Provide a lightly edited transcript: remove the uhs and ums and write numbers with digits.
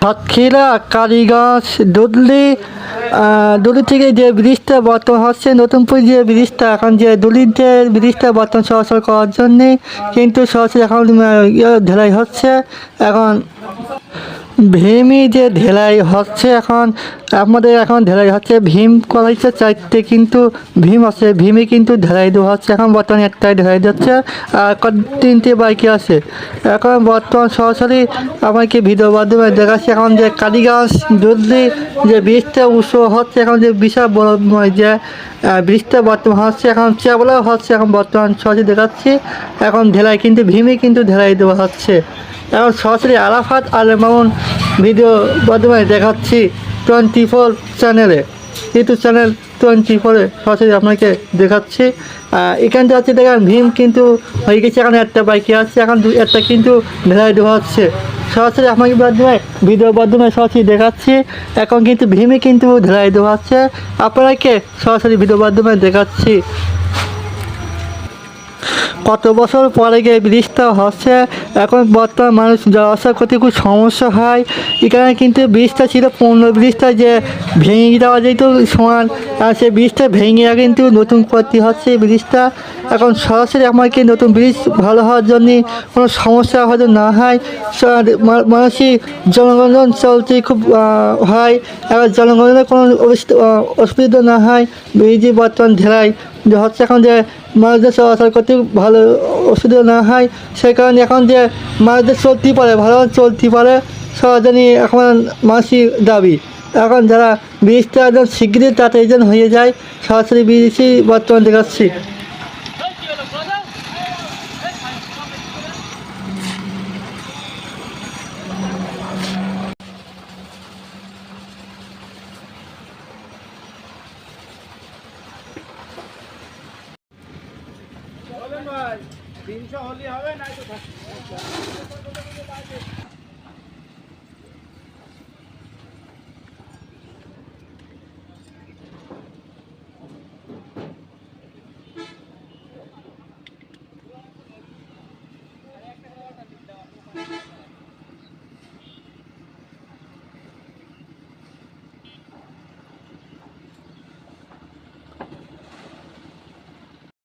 সাতক্ষীরা কালীগঞ্জ দুলি থেকে যে ব্রিজটা বর্তমান হচ্ছে নতুনপুর যে ব্রিজটা এখন যে দুলিতে ব্রিজটা বর্তমান চলাচল করার জন্যে কিন্তু সরাসরি এখন ঢেলাই হচ্ছে এখন ভীমই যে ঢেলাই হচ্ছে এখন আমাদের এখন ঢেলাই হচ্ছে ভীম করা হচ্ছে চারটে কিন্তু ভীম আছে ভীমে কিন্তু ঢেলাই দেওয়া হচ্ছে এখন বর্তমানে একটাই ঢেলাই দিচ্ছে আর তিনটে বাইকে আছে এখন বর্তমান সরাসরি আমাকে ভিডিও মাধ্যমে দেখাচ্ছে এখন যে কালীগঞ্জ দুধলি যে ব্রিজটা উৎস হচ্ছে এখন যে বিশাল বড় যে ব্রিজটা বর্তমান হচ্ছে এখন চাবলাও হচ্ছে এখন বর্তমান সরাসরি দেখাচ্ছি এখন ঢেলাই কিন্তু ভীমে কিন্তু ঢেলাই দেওয়া হচ্ছে এখন সরাসরি আরাফাত আল মামুন ভিডিও মাধ্যমে দেখাচ্ছি 24 চ্যানেলে ইউটিউব চ্যানেল 24-এ সরাসরি আপনাকে দেখাচ্ছি এখানটা হচ্ছে দেখেন ভীম কিন্তু হয়ে গেছে এখন একটা বাইকে আছে এখন একটা কিন্তু ঢেলাই দেওয়া হচ্ছে সরাসরি আপনাকে মাধ্যমে ভিডিওর মাধ্যমে সরাসরি দেখাচ্ছি এখন কিন্তু ভীমে কিন্তু ঢেলাই দেওয়া হচ্ছে আপনাকে সরাসরি ভিডিওর মাধ্যমে দেখাচ্ছি কত বছর পরে গিয়ে ব্রিজটা হচ্ছে এখন বর্তমান মানুষ যাওয়া আসা করতে খুব সমস্যা হয় এখানে কিন্তু ব্রিজটা ছিল পুরনো ব্রিজটা যে ভেঙে দেওয়া যেত সমান সেই ব্রিজটা ভেঙে কিন্তু নতুন করতে হচ্ছে এই ব্রিজটা এখন সরাসরি আমাকে নতুন ব্রিজ ভালো হওয়ার জন্যে কোনো সমস্যা হয়তো না হয় মানুষই জনগণ চলতে খুব হয় এবার জনগণের কোনো অসুবিধা না হয় ব্রিজে বর্তমান ঢেলাই যে হচ্ছে এখন যে মানুষদের চলাচল করতে ভালো অসুবিধা না হয় সেই কারণে এখন যে মানুষদের চলতেই পারে ভালো চলতে পারে সরাসরি এখন মানুষই দাবি এখন যারা ব্রিজটা একদম শীঘ্রই তাড়াতাড়ি যেন হয়ে যায় সরাসরি ব্রিজই বর্তমান দেখাচ্ছি ভাই 300 হলে হবে না তো